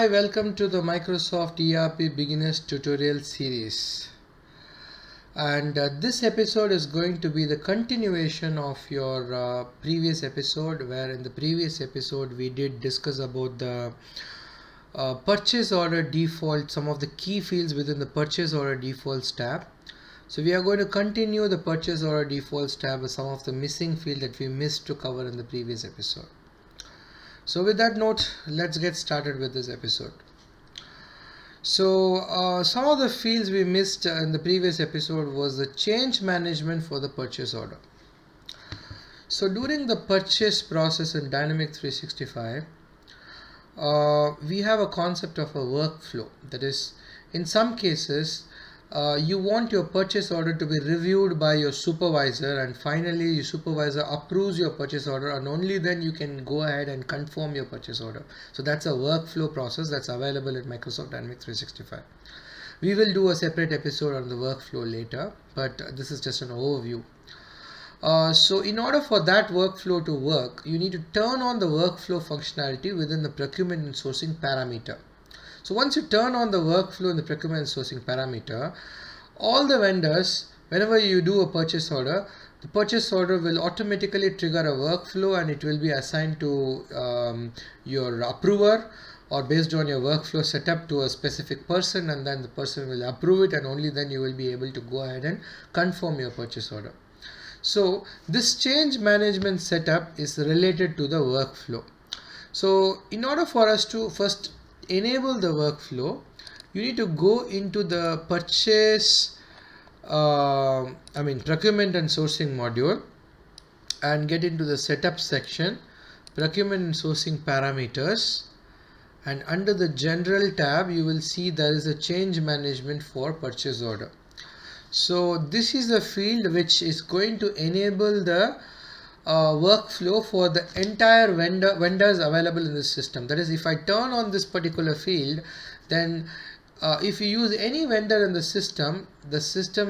Hi, welcome to the Microsoft ERP Beginners Tutorial Series. And this episode is going to be the continuation of your previous episode, where in the previous episode we did discuss about the purchase order default, some of the key fields within the purchase order defaults tab. So we are going to continue the purchase order defaults tab with some of the missing field that we missed to cover in the previous episode. So with that note, let's get started with this episode. So some of the fields we missed in the previous episode was the change management for the purchase order. So during the purchase process in Dynamics 365, we have a concept of a workflow. That is, in some cases, you want your purchase order to be reviewed by your supervisor, and finally your supervisor approves your purchase order, and only then you can go ahead and confirm your purchase order. So that's a workflow process that's available in Microsoft Dynamics 365. We will do a separate episode on the workflow later, but this is just an overview. So in order for that workflow to work, you need to turn on the workflow functionality within the procurement and sourcing parameter. So once you turn on the workflow in the procurement and sourcing parameter, all the vendors, whenever you do a purchase order, the purchase order will automatically trigger a workflow, and it will be assigned to your approver, or based on your workflow setup to a specific person, and then the person will approve it, and only then you will be able to go ahead and confirm your purchase order. So this change management setup is related to the workflow. So in order for us to first enable the workflow, you need to go into the procurement and sourcing module and get into the setup section, procurement and sourcing parameters, and under the general tab you will see there is a change management for purchase order. So this is the field which is going to enable the workflow for the entire vendors available in this system. That is, if I turn on this particular field, then if you use any vendor in the system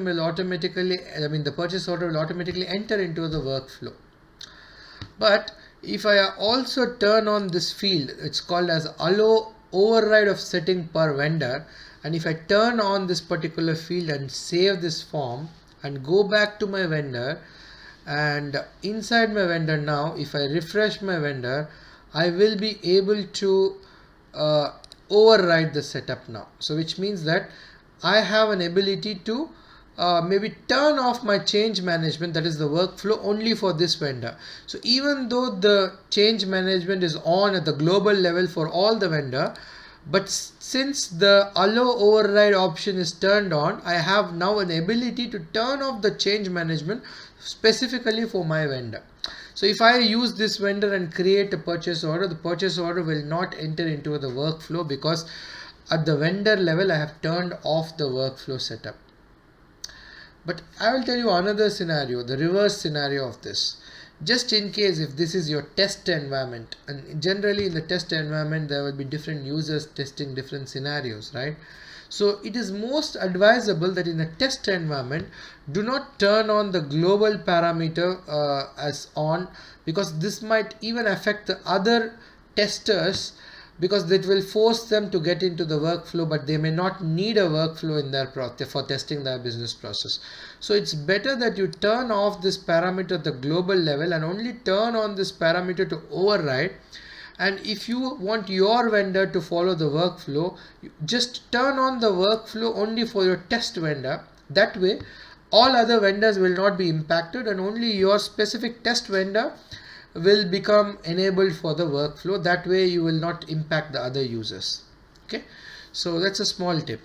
will automatically, the purchase order will automatically enter into the workflow. But if I also turn on this field, it's called as allow override of setting per vendor, and if I turn on this particular field and save this form and go back to my vendor, and inside my vendor now, if I refresh my vendor, I will be able to override the setup now. So which means that I have an ability to maybe turn off my change management, that is the workflow, only for this vendor. So even though the change management is on at the global level for all the vendor, but since the allow override option is turned on, I have now an ability to turn off the change management specifically for my vendor. So if I use this vendor and create a purchase order, the purchase order will not enter into the workflow, because at the vendor level I have turned off the workflow setup. But I will tell you another scenario, the reverse scenario of this. Just in case if this is your test environment, and generally in the test environment there will be different users testing different scenarios, right? So it is most advisable that in a test environment, do not turn on the global parameter as on, because this might even affect the other testers, because it will force them to get into the workflow, but they may not need a workflow in their for testing their business process. So it's better that you turn off this parameter at the global level and only turn on this parameter to override. And if you want your vendor to follow the workflow, just turn on the workflow only for your test vendor. That way all other vendors will not be impacted, and only your specific test vendor will become enabled for the workflow. That way you will not impact the other users. Okay, so that's a small tip.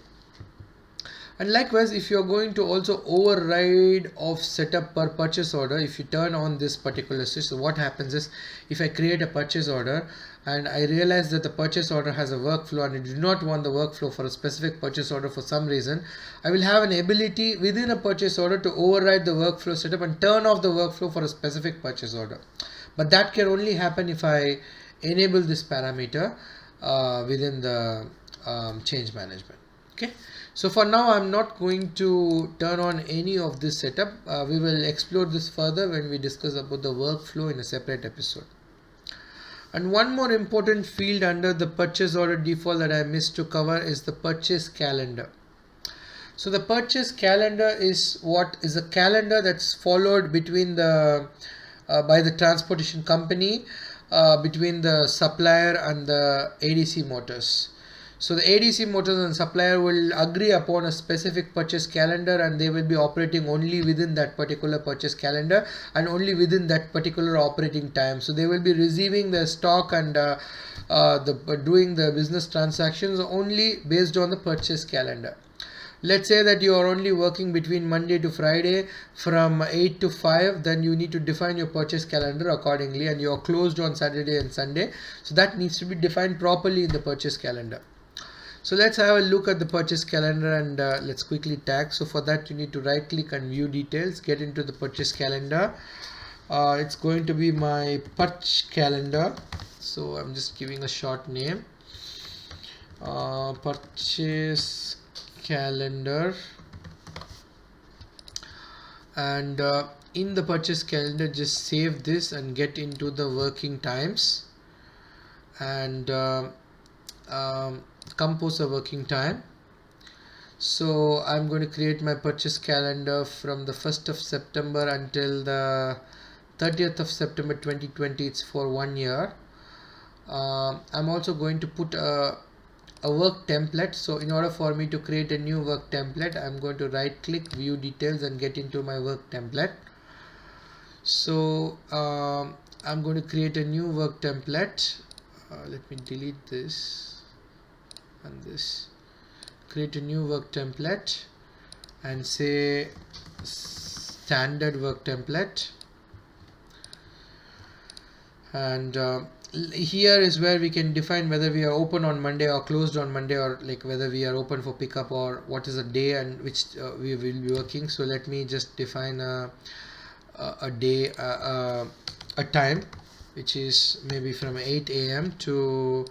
And likewise, if you're going to also override of setup per purchase order, if you turn on this particular system, what happens is, if I create a purchase order and I realize that the purchase order has a workflow and I do not want the workflow for a specific purchase order for some reason, I will have an ability within a purchase order to override the workflow setup and turn off the workflow for a specific purchase order. But that can only happen if I enable this parameter within the change management. Okay, so for now I'm not going to turn on any of this setup. We will explore this further when we discuss about the workflow in a separate episode. And one more important field under the purchase order default that I missed to cover is the purchase calendar. So the purchase calendar is what is a calendar that's followed between the by the transportation company between the supplier and the ADC Motors. So the ADC Motors and supplier will agree upon a specific purchase calendar, and they will be operating only within that particular purchase calendar and only within that particular operating time. So they will be receiving the stock and doing the business transactions only based on the purchase calendar. Let's say that you are only working between Monday to Friday from 8 to 5, then you need to define your purchase calendar accordingly, and you are closed on Saturday and Sunday. So that needs to be defined properly in the purchase calendar. So let's have a look at the purchase calendar, and let's quickly tag. So for that you need to right click and view details, get into the purchase calendar. It's going to be my purchase calendar. So I'm just giving a short name. Purchase calendar, and in the purchase calendar just save this and get into the working times, and compose a working time. So I'm going to create my purchase calendar from the 1st of September until the 30th of September 2020. It's for 1 year. I'm also going to put a work template. So in order for me to create a new work template, I'm going to right click, view details, and get into my work template. So I'm going to create a new work template. Let me delete this and this. Create a new work template and say standard work template, and here is where we can define whether we are open on Monday or closed on Monday, or like whether we are open for pickup, or what is the day and which we will be working. So let me just define a day, a time, which is maybe from 8 a.m. to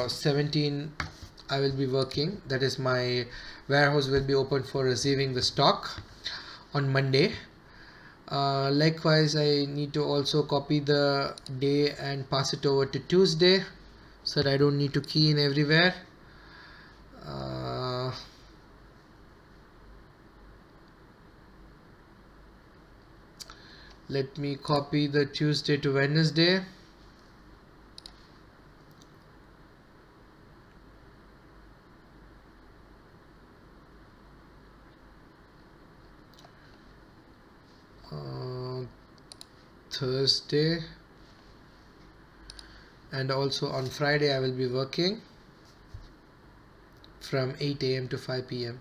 17 I will be working. That is, my warehouse will be open for receiving the stock on Monday. Likewise, I need to also copy the day and pass it over to Tuesday, so that I don't need to key in everywhere. Let me copy the Tuesday to Wednesday. Thursday, and also on Friday I will be working from 8 a.m. to 5 p.m.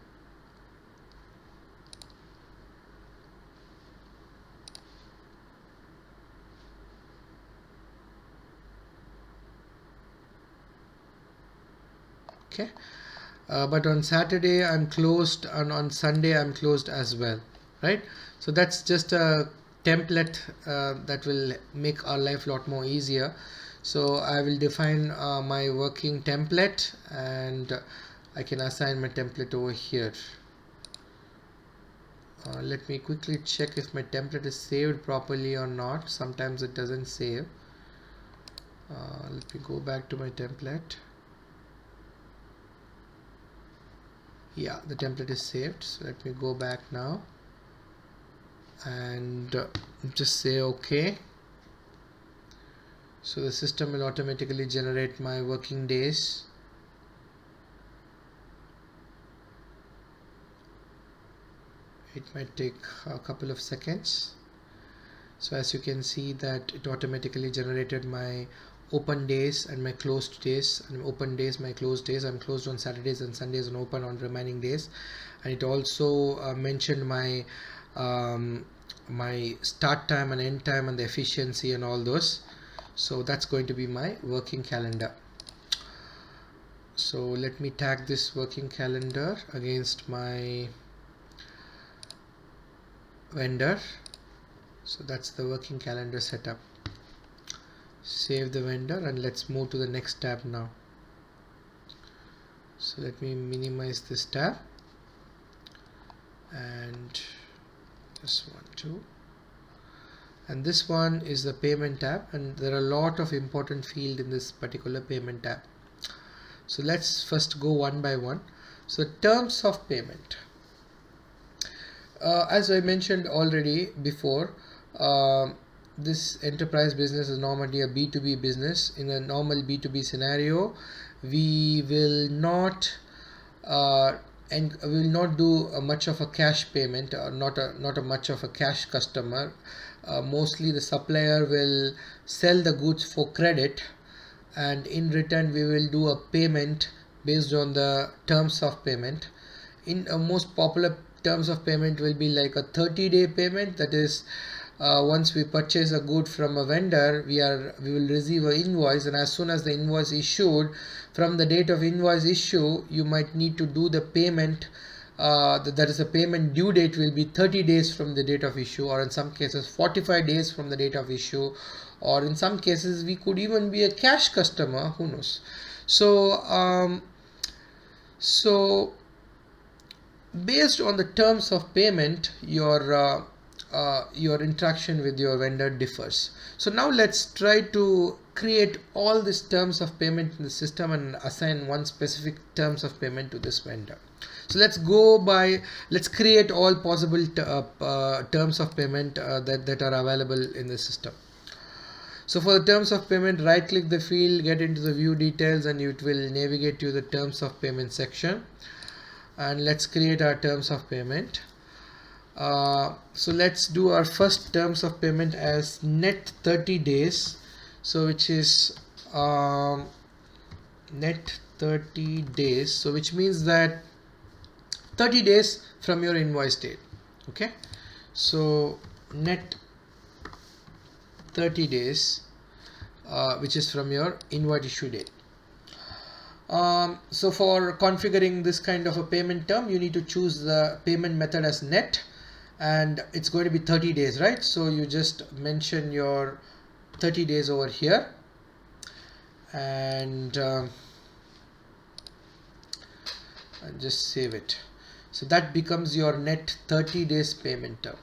Okay, but on Saturday I'm closed, and on Sunday I'm closed as well, right? So that's just a template that will make our life a lot more easier. So I will define my working template, and I can assign my template over here. Let me quickly check if my template is saved properly or not. Sometimes it doesn't save. Let me go back to my template. Yeah, the template is saved. So let me go back now and just say OK. So the system will automatically generate my working days. It might take a couple of seconds. So as you can see that it automatically generated my open days and my closed days, and open days, my closed days. I'm closed on Saturdays and Sundays and open on remaining days. And it also mentioned my my start time and end time and the efficiency and all those. So that's going to be my working calendar. So let me tag this working calendar against my vendor. So that's the working calendar setup. Save the vendor, and let's move to the next tab now. So let me minimize this tab, and this one too, and this one is the payment tab, and there are a lot of important fields in this particular payment tab. So let's first go one by one. So terms of payment. As I mentioned already before, this enterprise business is normally a B2B business. In a normal B2B scenario, we will not do much of a cash payment, or not a much of a cash customer. Mostly the supplier will sell the goods for credit, and in return we will do a payment based on the terms of payment. In a most popular terms of payment will be like a 30-day payment. That is, once we purchase a good from a vendor, we will receive an invoice, and as soon as the invoice issued, from the date of invoice issue, you might need to do the payment. That is, the payment due date will be 30 days from the date of issue, or in some cases 45 days from the date of issue, or in some cases we could even be a cash customer, who knows. So based on the terms of payment, your interaction with your vendor differs. So now let's try to create all these terms of payment in the system and assign one specific terms of payment to this vendor. So let's create all possible terms of payment that are available in the system. So for the terms of payment, right click the field, get into the view details, and it will navigate to the terms of payment section. And let's create our terms of payment. So let's do our first terms of payment as net 30 days. So which is net 30 days. So which means that 30 days from your invoice date. Okay. So net 30 days, which is from your invoice issue date. So for configuring this kind of a payment term, you need to choose the payment method as net, and it's going to be 30 days, right? So you just mention your 30 days over here, and just save it. So that becomes your net 30 days payment term.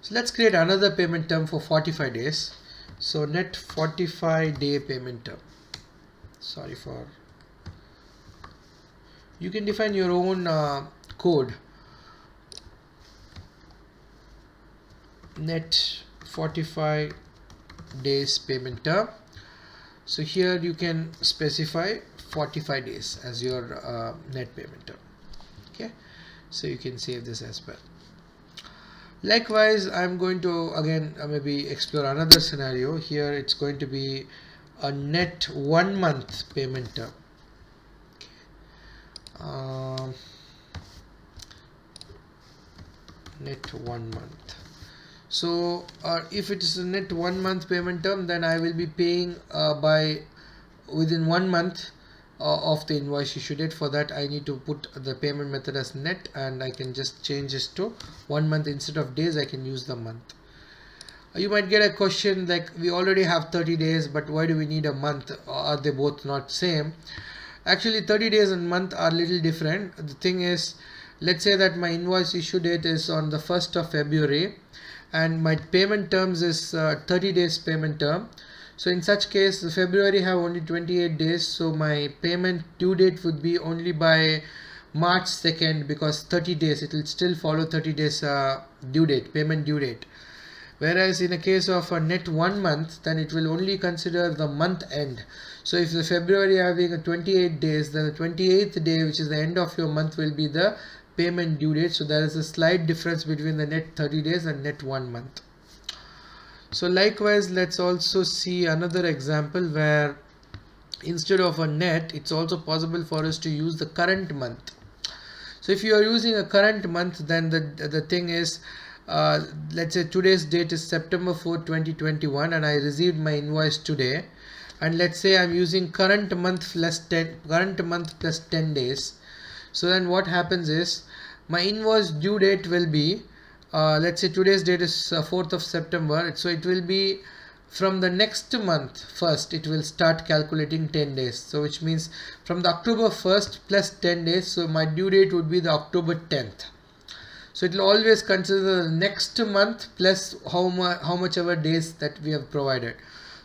So let's create another payment term for 45 days. So net 45 day payment term. You can define your own code. Net 45 days payment term. So here you can specify 45 days as your net payment term. Okay, so you can save this as well. Likewise, I'm going to again maybe explore another scenario. Here it's going to be a net 1 month payment term. Net 1 month. So if it is a net 1 month payment term, then I will be paying within 1 month of the invoice issue date. For that, I need to put the payment method as net, and I can just change this to 1 month. Instead of days, I can use the month. You might get a question like, we already have 30 days, but why do we need a month? Are they both not same? Actually, 30 days and month are little different. The thing is, let's say that my invoice issue date is on the 1st of February, and my payment terms is 30 days payment term. So in such case, February have only 28 days, so my payment due date would be only by March 2nd, because 30 days, it will still follow 30 days due date, payment due date. Whereas in a case of a net 1 month, then it will only consider the month end. So if the February having a 28 days, then the 28th day, which is the end of your month, will be the payment due date. So there is a slight difference between the net 30 days and net 1 month. So likewise, let's also see another example where instead of a net, it's also possible for us to use the current month. So if you are using a current month, then the thing is, let's say today's date is September 4, 2021, and I received my invoice today. And let's say I'm using current month plus 10 days. So then what happens is, my invoice due date will be, let's say today's date is 4th of September. So it will be from the next month first, it will start calculating 10 days. So which means from the October 1st plus 10 days. So my due date would be the October 10th. So it will always consider the next month plus how much ever days that we have provided.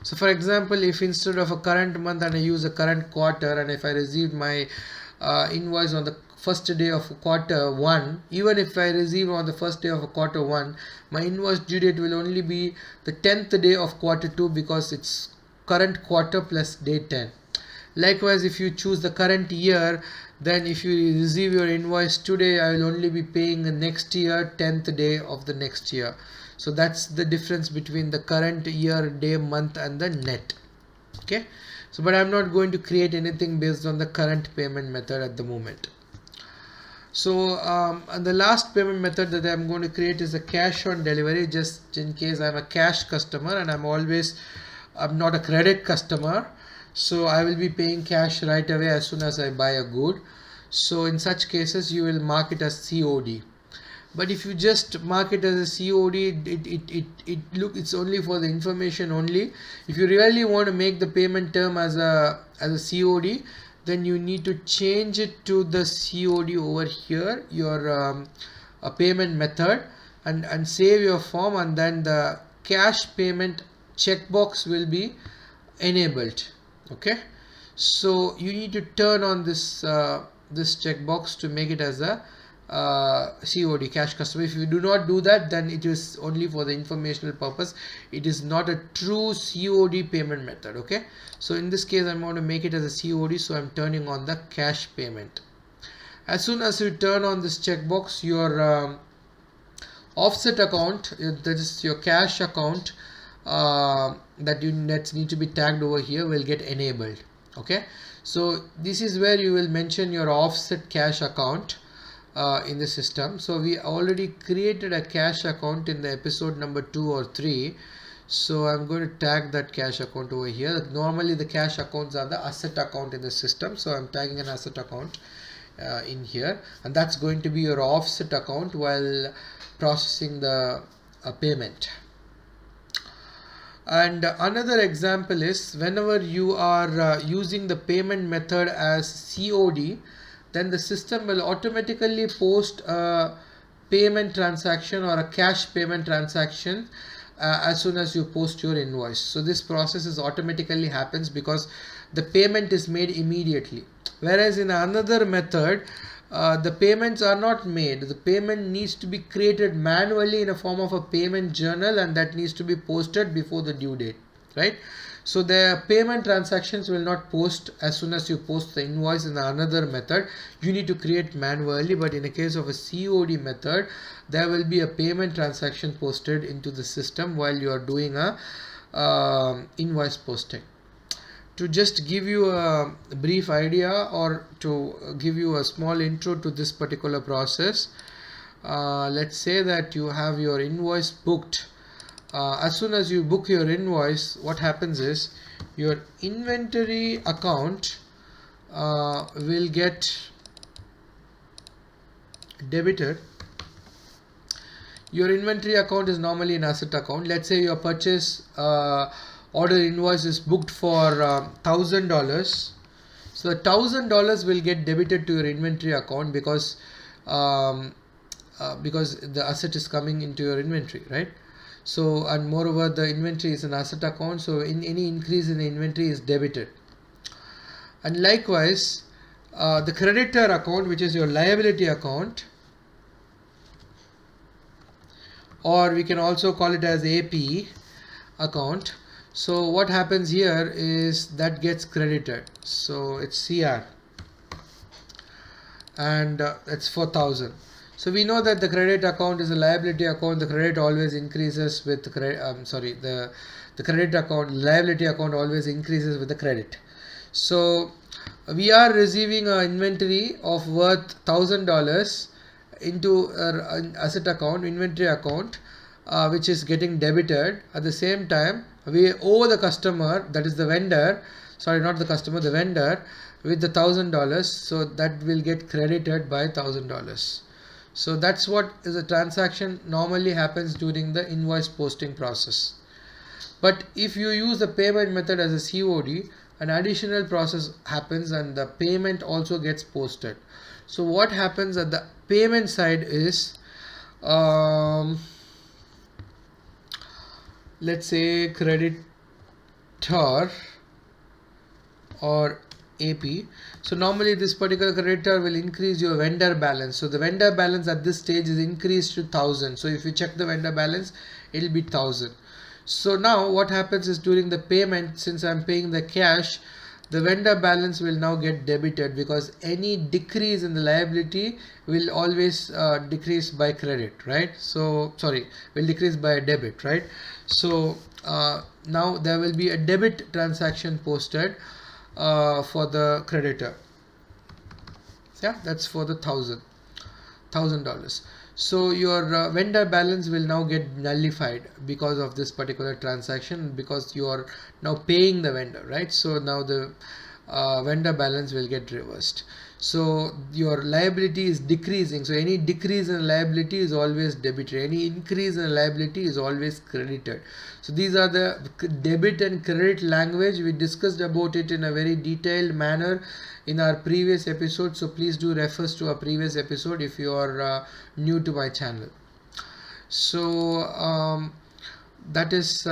So for example, if instead of a current month and I use a current quarter, and if I received my invoice on the first day of quarter 1, even if I receive on the first day of quarter 1, my invoice due date will only be the 10th day of quarter 2, because it's current quarter plus day 10. Likewise, if you choose the current year, then if you receive your invoice today, I will only be paying the next year 10th day of the next year. So that's the difference between the current year, day, month and the net. Okay, so but I'm not going to create anything based on the current payment method at the moment. So and the last payment method that I'm going to create is a cash on delivery, just in case I'm a cash customer and I'm not a credit customer. So I will be paying cash right away as soon as I buy a good. So in such cases you will mark it as COD. But if you just mark it as a COD, it's only for the information only. If you really want to make the payment term as a COD, then you need to change it to the COD over here, your a payment method, and save your form, and then the cash payment checkbox will be enabled. Okay, so you need to turn on this this checkbox to make it as a COD, cash customer. If you do not do that, then it is only for the informational purpose. It is not a true COD payment method. Okay, so in this case I'm going to make it as a COD, so I'm turning on the cash payment. As soon as you turn on this checkbox, your offset account, that is your cash account, that need to be tagged over here, will get enabled. Okay, so this is where you will mention your offset cash account in the system. So we already created a cash account in the episode number 2 or 3. So I'm going to tag that cash account over here. Normally the cash accounts are the asset account in the system, so I'm tagging an asset account in here, and that's going to be your offset account while processing the payment. And another example is whenever you are using the payment method as COD, then the system will automatically post a payment transaction or a cash payment transaction as soon as you post your invoice. So this process is automatically happens because the payment is made immediately. Whereas in another method, the payments are not made. The payment needs to be created manually in a form of a payment journal, and that needs to be posted before the due date, right? So the payment transactions will not post as soon as you post the invoice in another method. You need to create manually, but in the case of a COD method, there will be a payment transaction posted into the system while you are doing a invoice posting. To just give you a brief idea, or to give you a small intro to this particular process, let's say that you have your invoice booked. As soon as you book your invoice, what happens is your inventory account will get debited. Your inventory account is normally an asset account. Let's say your purchase order invoice is booked for $1,000. So the $1,000 will get debited to your inventory account because the asset is coming into your inventory, right? So, and moreover, the inventory is an asset account, so any increase in the inventory is debited. And likewise, the creditor account, which is your liability account, or we can also call it as AP account. So what happens here is that gets credited. So it's CR, and it's 4,000. So we know that the credit account is a liability account. The credit always increases with the credit account, liability account always increases with the credit. So we are receiving an inventory of worth $1,000 into an asset account, inventory account, which is getting debited. At the same time, we owe the customer, that is the vendor, sorry, not the customer, the vendor, with the $1,000. So that will get credited by $1,000. So that's what is a transaction normally happens during the invoice posting process. But if you use the payment method as a COD, an additional process happens and the payment also gets posted. So what happens at the payment side is um, let's say creditor or AP. So normally this particular creditor will increase your vendor balance. So the vendor balance at this stage is increased to 1000. So if you check the vendor balance, it will be 1000. So now what happens is during the payment, since I'm paying the cash, the vendor balance will now get debited, because any decrease in the liability will always decrease by credit, right? So sorry, will decrease by debit, right? So now there will be a debit transaction posted for the creditor. Yeah, that's for the $1000. So your vendor balance will now get nullified because of this particular transaction, because you are now paying the vendor, right? So now the vendor balance will get reversed. So your liability is decreasing. So any decrease in liability is always debited. Any increase in liability is always credited. So these are the debit and credit language. We discussed about it in a very detailed manner in our previous episode. So please do refer to our previous episode if you are new to my channel. So that is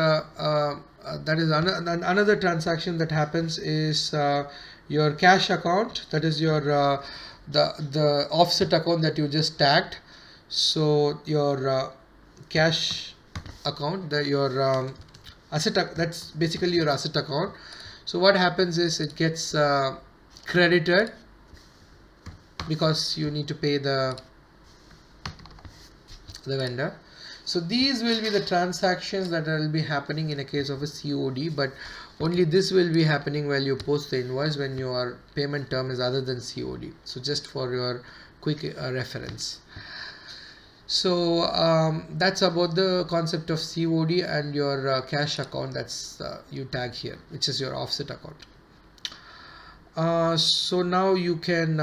another transaction that happens is your cash account, that is your the offset account that you just tagged. So your cash account, your asset, that's basically your asset account. So what happens is it gets credited because you need to pay the vendor. So these will be the transactions that will be happening in a case of a COD, but only this will be happening while you post the invoice when your payment term is other than COD. So just for your quick reference. So that's about the concept of COD and your cash account. That's you tag here, which is your offset account. So now you can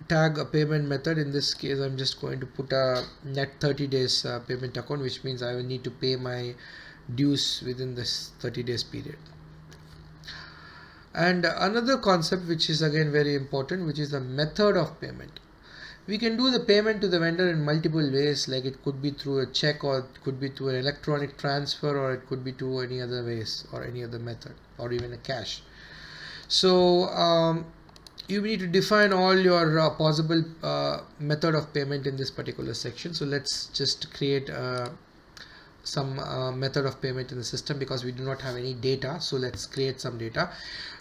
tag a payment method. In this case, I'm just going to put a net 30 days payment account, which means I will need to pay my dues within this 30 days period. And another concept which is again very important, which is the method of payment. We can do the payment to the vendor in multiple ways, like it could be through a check, or it could be through an electronic transfer, or it could be to any other ways or any other method, or even a cash. So you need to define all your possible method of payment in this particular section. So let's just create some method of payment in the system, because we do not have any data. So let's create some data.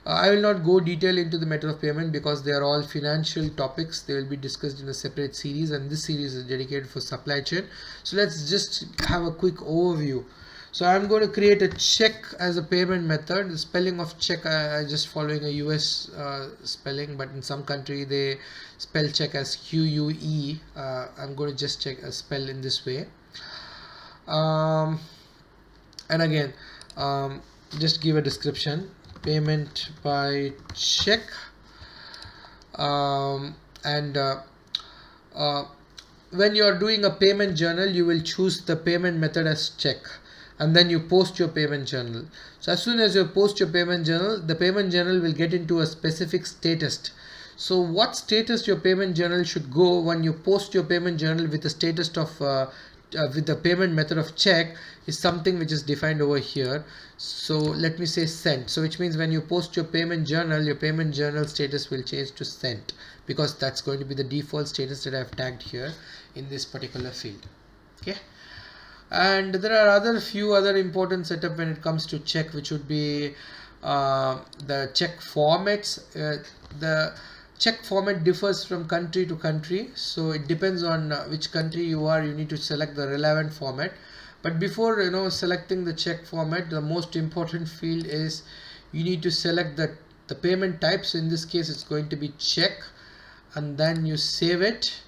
I will not go detail into the method of payment because they are all financial topics. They will be discussed in a separate series, and this series is dedicated for supply chain. So let's just have a quick overview. So I'm going to create a check as a payment method. The spelling of check, I just following a US spelling, but in some country they spell check as QUE. I'm going to just spell in this way. And again, just give a description: payment by check, and when you are doing a payment journal, you will choose the payment method as check, and then you post your payment journal. So as soon as you post your payment journal, the payment journal will get into a specific status. So what status your payment journal should go when you post your payment journal with the status of with the payment method of check is something which is defined over here. So let me say sent. So which means when you post your payment journal status will change to sent, because that's going to be the default status that I've tagged here in this particular field. Okay. And there are few other important setup when it comes to check, which would be the check formats. The check format differs from country to country, so it depends on which country you are. You need to select the relevant format. But before selecting the check format, the most important field is you need to select the payment type. So in this case it's going to be check, and then you save it,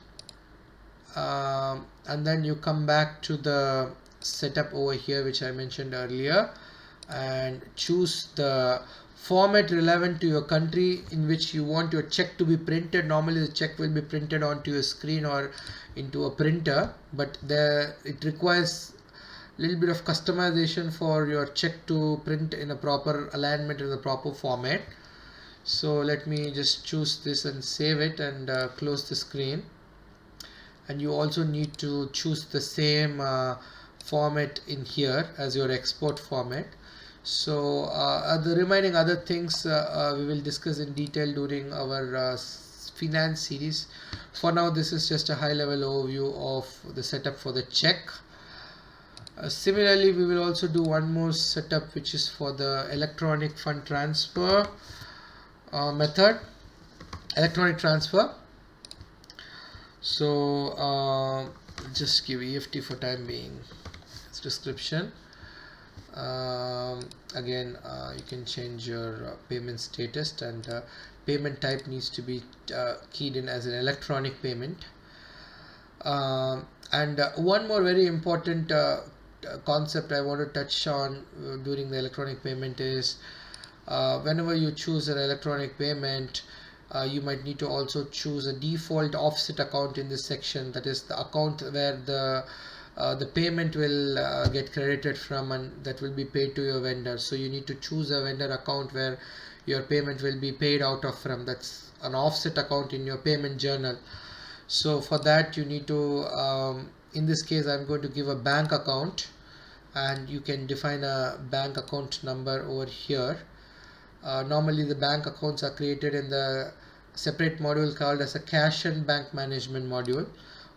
and then you come back to the setup over here which I mentioned earlier, and choose the format relevant to your country in which you want your check to be printed. Normally the check will be printed onto your screen or into a printer, but it requires a little bit of customization for your check to print in a proper alignment, in the proper format. So let me just choose this and save it, and close the screen. and you also need to choose the same format in here as your export format. So the remaining other things we will discuss in detail during our finance series. For now, this is just a high level overview of the setup for the check. Similarly, we will also do one more setup, which is for the electronic fund transfer method, electronic transfer. So just give EFT for time being its description. Again, you can change your payment status, and payment type needs to be keyed in as an electronic payment. And one more very important concept I want to touch on during the electronic payment is whenever you choose an electronic payment, you might need to also choose a default offset account in this section. That is the account where the payment will get credited from, and that will be paid to your vendor. So you need to choose a vendor account where your payment will be paid out of from. That's an offset account in your payment journal. So for that you need to in this case I'm going to give a bank account, and you can define a bank account number over here. Normally the bank accounts are created in the separate module called as a cash and bank management module,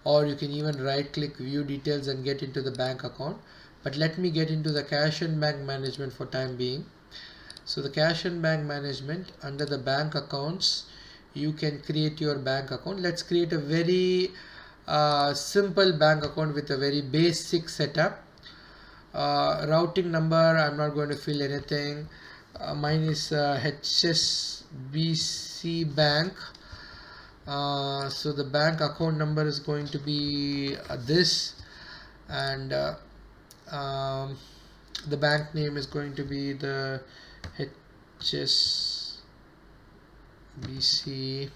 or you can even right click view details and get into the bank account. But let me get into the cash and bank management for time being. So the cash and bank management, under the bank accounts, you can create your bank account. Let's create a very simple bank account with a very basic setup. Routing number, I'm not going to fill anything. Mine is HSBC Bank. So the bank account number is going to be this, and the bank name is going to be the HSBC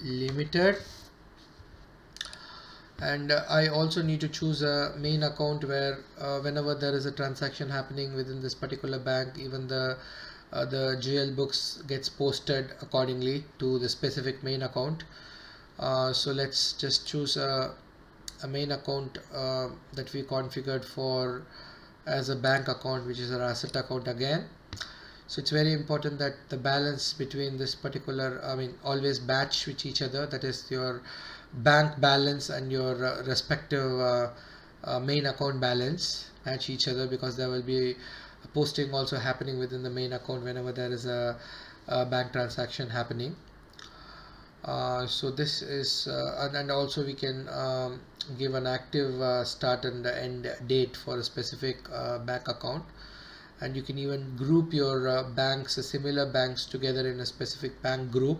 Limited. And I also need to choose a main account where whenever there is a transaction happening within this particular bank, even the GL books gets posted accordingly to the specific main account. So let's just choose a main account that we configured for as a bank account, which is our asset account again. So it's very important that the balance between this particular, always match with each other. That is your bank balance and your respective main account balance match each other, because there will be a posting also happening within the main account whenever there is a bank transaction happening. So this is and also we can give an active start and end date for a specific bank account, and you can even group your similar banks together in a specific bank group.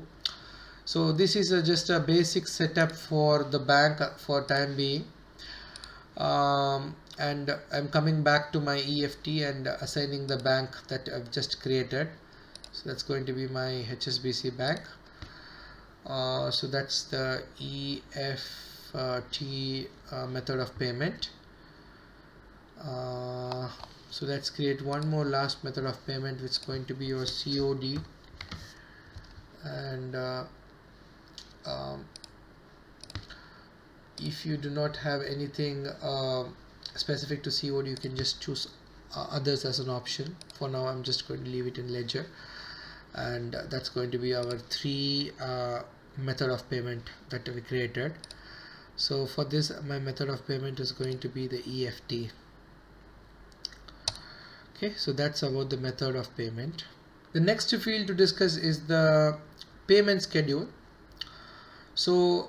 So this is just a basic setup for the bank for time being. And I'm coming back to my EFT and assigning the bank that I've just created. So that's going to be my HSBC Bank. So that's the EFT method of payment. So let's create one more last method of payment, which is going to be your COD. And if you do not have anything specific to COD, you can just choose others as an option. For now I'm just going to leave it in Ledger, and that's going to be our 3 method of payment that we created. So for this, my method of payment is going to be the EFT. Okay, so that's about the method of payment. The next field to discuss is the payment schedule. So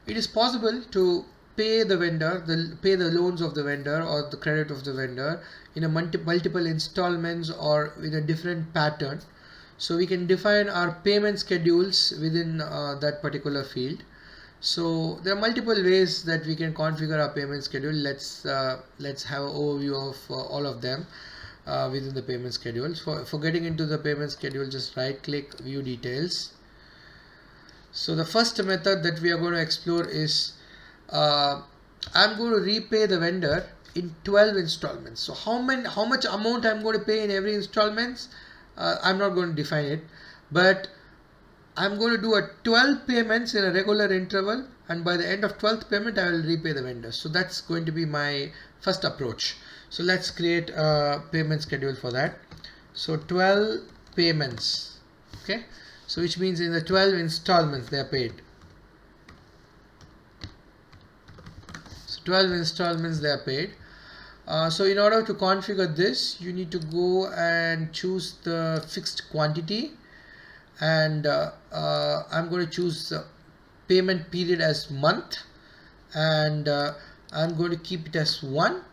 it is possible to pay the vendor, pay the loans of the vendor or the credit of the vendor in a multiple installments or in a different pattern. So we can define our payment schedules within that particular field. So there are multiple ways that we can configure our payment schedule. Let's have an overview of all of them within the payment schedules. For getting into the payment schedule, just right click view details. So the first method that we are going to explore is I'm going to repay the vendor in 12 installments. So how much amount I'm going to pay in every installments, I'm not going to define it, but I'm going to do a 12 payments in a regular interval, and by the end of 12th payment I will repay the vendor. So that's going to be my first approach. So let's create a payment schedule for that. So 12 payments, okay, so which means in the 12 installments they are paid. So 12 installments they are paid. So in order to configure this, you need to go and choose the fixed quantity, and I'm going to choose payment period as month, and I'm going to keep it as 1,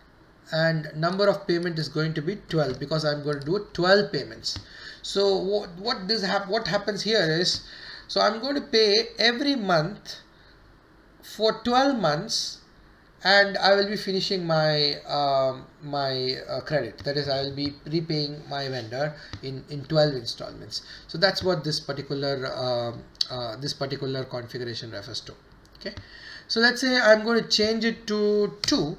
and number of payment is going to be 12 because I'm going to do 12 payments. So what happens here is, so I'm going to pay every month for 12 months, and I will be finishing my credit. That is, I will be repaying my vendor in 12 installments. So that's what this particular configuration refers to. Okay, so let's say I'm going to change it to 2.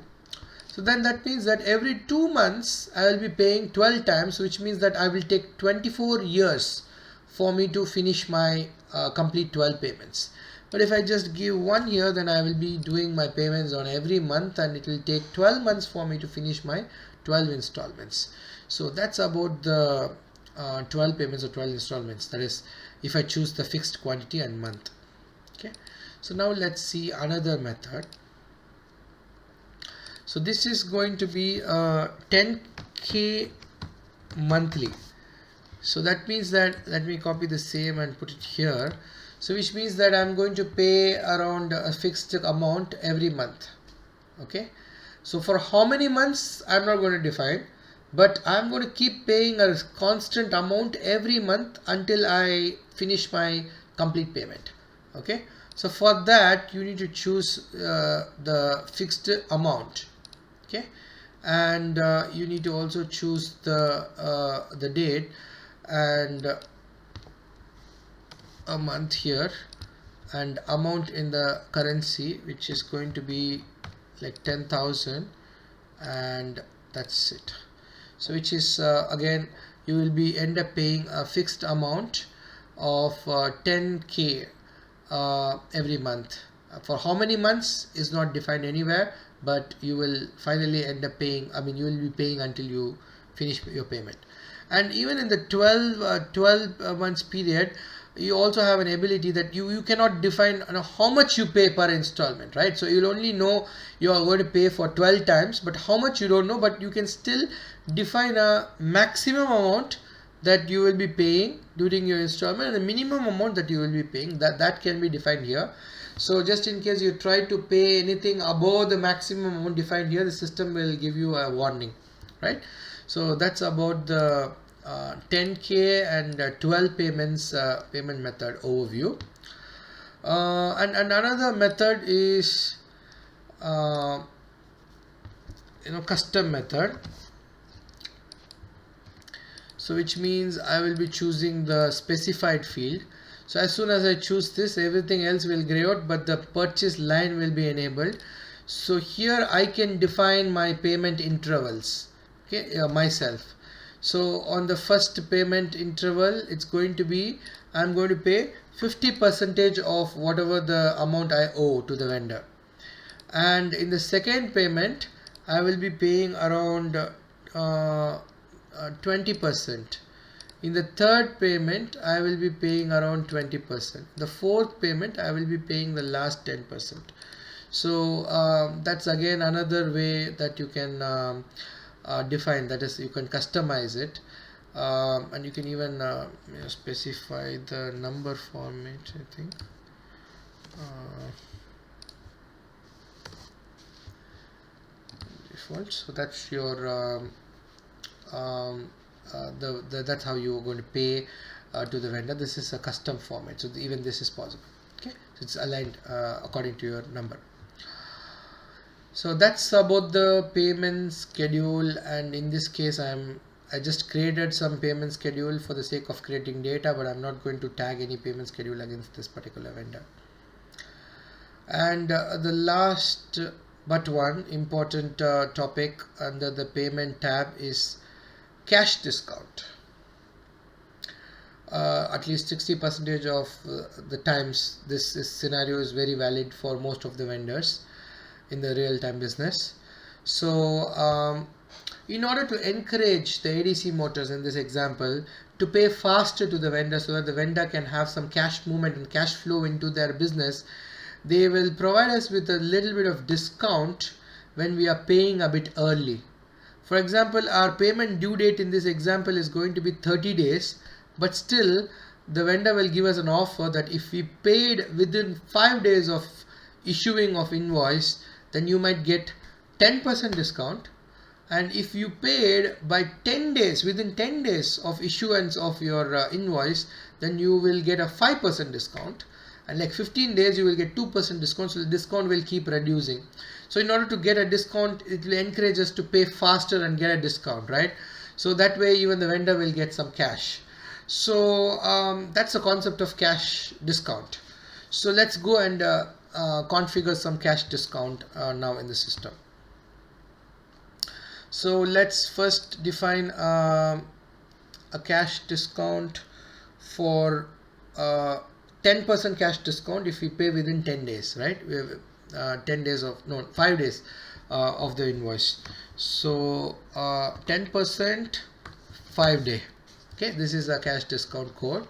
So then that means that every 2 months I will be paying 12 times, which means that I will take 24 years for me to finish my complete 12 payments. But if I just give 1 year, then I will be doing my payments on every month, and it will take 12 months for me to finish my 12 installments. So that's about the 12 payments or 12 installments. That is, if I choose the fixed quantity and month. Okay, so now let's see another method. So this is going to be 10K monthly. So that means that, let me copy the same and put it here. So which means that I'm going to pay around a fixed amount every month. Okay, so for how many months I'm not going to define, but I'm going to keep paying a constant amount every month until I finish my complete payment. Okay, so for that you need to choose the fixed amount. Okay, and you need to also choose the date and a month here, and amount in the currency, which is going to be like 10,000, and that's it. So which is again, you will be end up paying a fixed amount of 10K every month. For how many months is not defined anywhere, but you will finally end up paying, I mean you will be paying until you finish your payment. And even in the 12 months period, you also have an ability that you cannot define how much you pay per installment, right? So you'll only know you are going to pay for 12 times, but how much you don't know, but you can still define a maximum amount that you will be paying during your installment, and the minimum amount that you will be paying, that can be defined here. So just in case you try to pay anything above the maximum amount defined here, the system will give you a warning, right? So that's about the 10K and 12 payments payment method overview. And another method is custom method. So which means I will be choosing the specified field. So as soon as I choose this, everything else will gray out, but the purchase line will be enabled. So here I can define my payment intervals, okay, myself. So on the first payment interval, it's going to be, I'm going to pay 50% of whatever the amount I owe to the vendor. And in the second payment, I will be paying around 20%. In the third payment, I will be paying around 20%. The fourth payment, I will be paying the last 10%. So that's again another way that you can define, that is, you can customize it, and you can even specify the number format, I think. Default. So that's your that's how you are going to pay to the vendor. This is a custom format, so even this is possible. Okay, so it's aligned according to your number. So that's about the payment schedule, and in this case I just created some payment schedule for the sake of creating data, but I'm not going to tag any payment schedule against this particular vendor. And the last but one important topic under the payment tab is cash discount. at least 60% of the times this scenario is very valid for most of the vendors in the real-time business. So in order to encourage the ADC motors in this example to pay faster to the vendor so that the vendor can have some cash movement and cash flow into their business, they will provide us with a little bit of discount when we are paying a bit early. For example, our payment due date in this example is going to be 30 days, but still the vendor will give us an offer that if we paid within 5 days of issuing of invoice, then you might get 10% discount, and if you paid by 10 days, within 10 days of issuance of your invoice, then you will get a 5% discount, and like 15 days you will get 2% discount. So the discount will keep reducing. So in order to get a discount, it will encourage us to pay faster and get a discount, right? So that way even the vendor will get some cash. So that's the concept of cash discount. So let's go and configure some cash discount now in the system. So let's first define a cash discount for 10% cash discount if we pay within 10 days, right? We have 10 days of, no, 5 days of the invoice. So 10% 5 day. Okay, this is a cash discount code.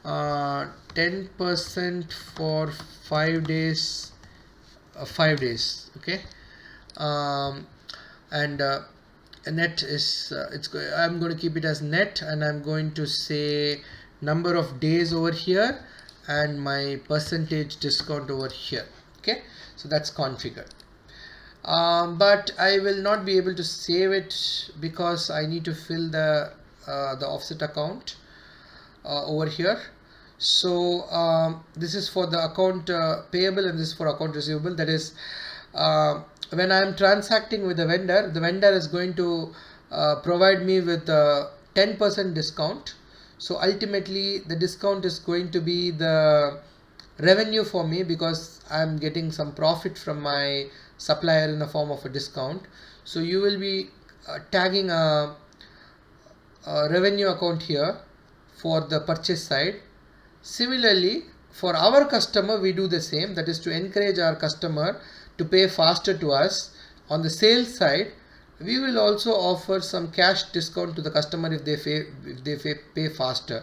10% for 5 days, 5 days. Okay. And net is I'm going to keep it as net, and I'm going to say number of days over here and my percentage discount over here. Okay, so that's configured. But I will not be able to save it because I need to fill the offset account over here. So this is for the account payable and this is for account receivable. That is, when I am transacting with the vendor is going to provide me with a 10% discount. So ultimately the discount is going to be the revenue for me because I am getting some profit from my supplier in the form of a discount. So you will be tagging a revenue account here for the purchase side. Similarly, for our customer we do the same, that is to encourage our customer to pay faster to us. On the sales side, we will also offer some cash discount to the customer if they pay faster.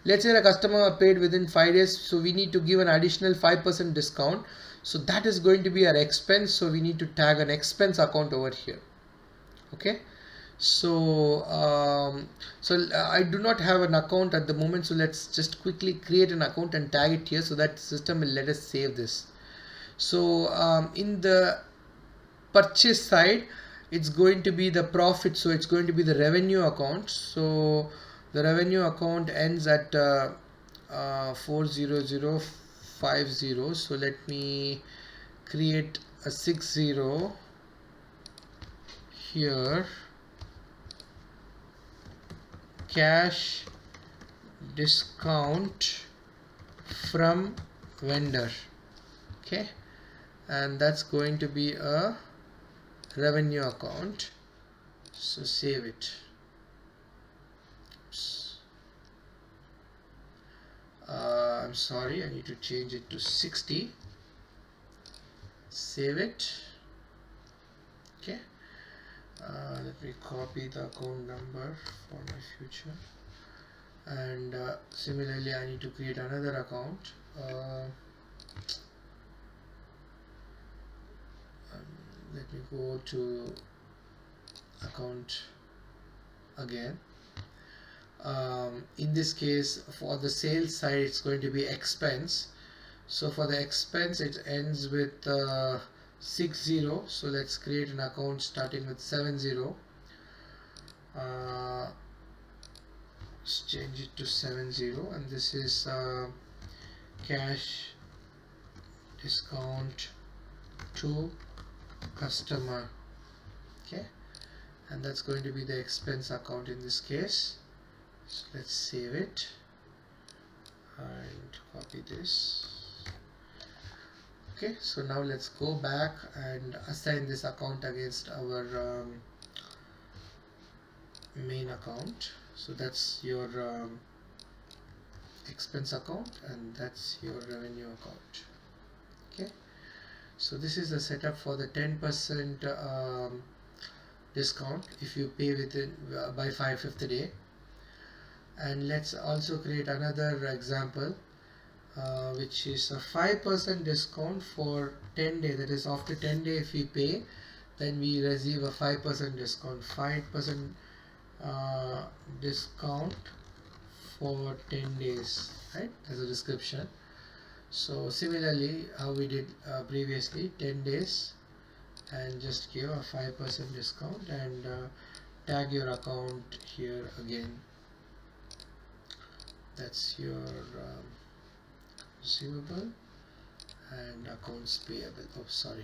Let's say the customer paid within 5 days, so we need to give an additional 5% discount. So that is going to be our expense, so we need to tag an expense account over here. Okay, so I do not have an account at the moment, so let's just quickly create an account and tag it here so that system will let us save this. So in the purchase side, it's going to be the profit, so it's going to be the revenue account. So the revenue account ends at 40050. So let me create a 60 here. Cash discount from vendor. Okay, and that's going to be a revenue account. So save it. I'm sorry, I need to change it to 60. Save it. Okay, let me copy the account number for my future, and similarly I need to create another account. Let me go to account again. In this case, for the sales side, it's going to be expense. So for the expense, it ends with 60. So let's create an account starting with 70. Let's change it to 70, and this is cash discount to customer. Okay, and that's going to be the expense account in this case. So let's save it and copy this. Okay, so now let's go back and assign this account against our main account. So that's your expense account, and that's your revenue account. Okay, so this is the setup for the 10% discount if you pay within by 5th day. And let's also create another example, which is a 5% discount for 10 days. That is, after 10 days if we pay, then we receive a 5% discount. 5% discount for 10 days, right, as a description. So similarly, how we did previously, 10 days, and just give a 5% discount, and tag your account here again. That's your receivable and accounts payable. Oh, sorry,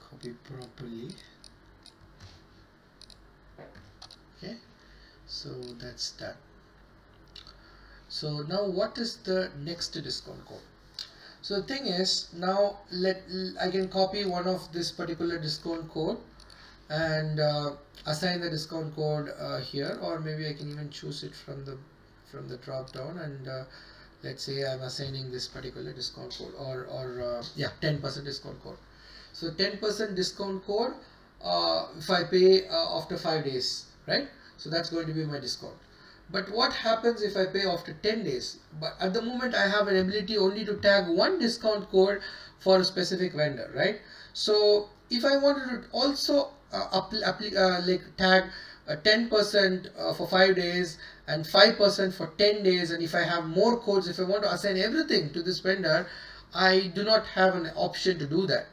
copy properly. Okay, so that's that. So now what is the next discount code? So the thing is, now I can copy one of this particular discount code and assign the discount code here, or maybe I can even choose it from the drop down, and let's say I'm assigning this particular discount code, or yeah, 10% discount code. So 10% discount code if I pay after 5 days, right? So that's going to be my discount. But what happens if I pay after 10 days? But at the moment I have an ability only to tag one discount code for a specific vendor, right? So if I wanted to also like tag 10% for 5 days and 5% for 10 days, and if I have more codes, if I want to assign everything to this vendor, I do not have an option to do that.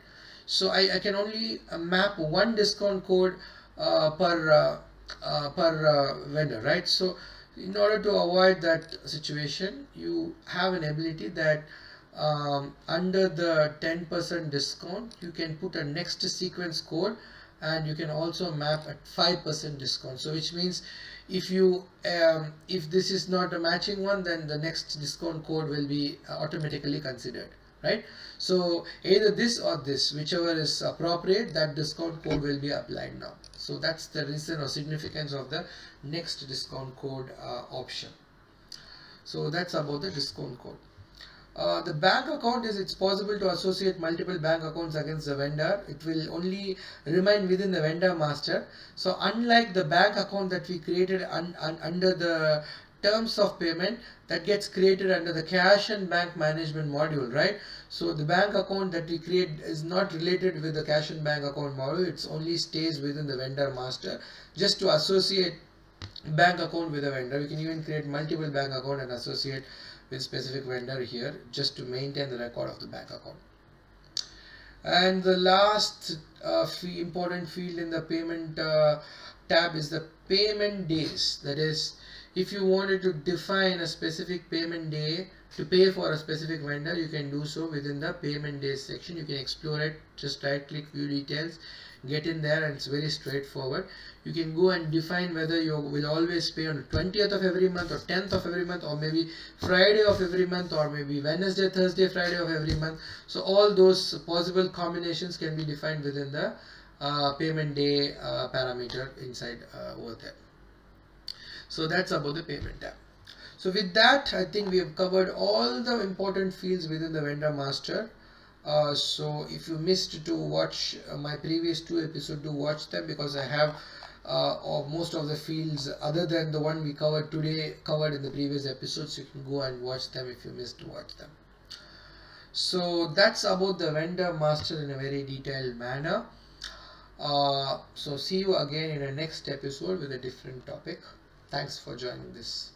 So I can only map one discount code per vendor, right? So in order to avoid that situation, you have an ability that under the 10% discount, you can put a next sequence code, and you can also map at 5% discount. So which means if you if this is not a matching one, then the next discount code will be automatically considered, right? So either this or this, whichever is appropriate, that discount code will be applied now. So that's the reason or significance of the next discount code option. So that's about the discount code. The bank account is, it's possible to associate multiple bank accounts against the vendor. It will only remain within the vendor master. So unlike the bank account that we created under the terms of payment, that gets created under the cash and bank management module, right? So the bank account that we create is not related with the cash and bank account module. It only stays within the vendor master. Just to associate bank account with a vendor, we can even create multiple bank account and associate with specific vendor here, just to maintain the record of the bank account. And the last important field in the payment tab is the payment days. That is, if you wanted to define a specific payment day to pay for a specific vendor, you can do so within the payment days section. You can explore it, just right click view details, get in there, and it's very straightforward. You can go and define whether you will always pay on the 20th of every month, or 10th of every month, or maybe Friday of every month, or maybe Wednesday, Thursday, Friday of every month. So all those possible combinations can be defined within the payment day parameter inside over there. So that's about the payment tab. So with that, I think we have covered all the important fields within the vendor master. So if you missed to watch my previous 2 episodes, do watch them, because I have most of the fields other than the one we covered today covered in the previous episodes. You can go and watch them if you missed to watch them. So that's about the vendor master in a very detailed manner. So see you again in the next episode with a different topic. Thanks for joining this.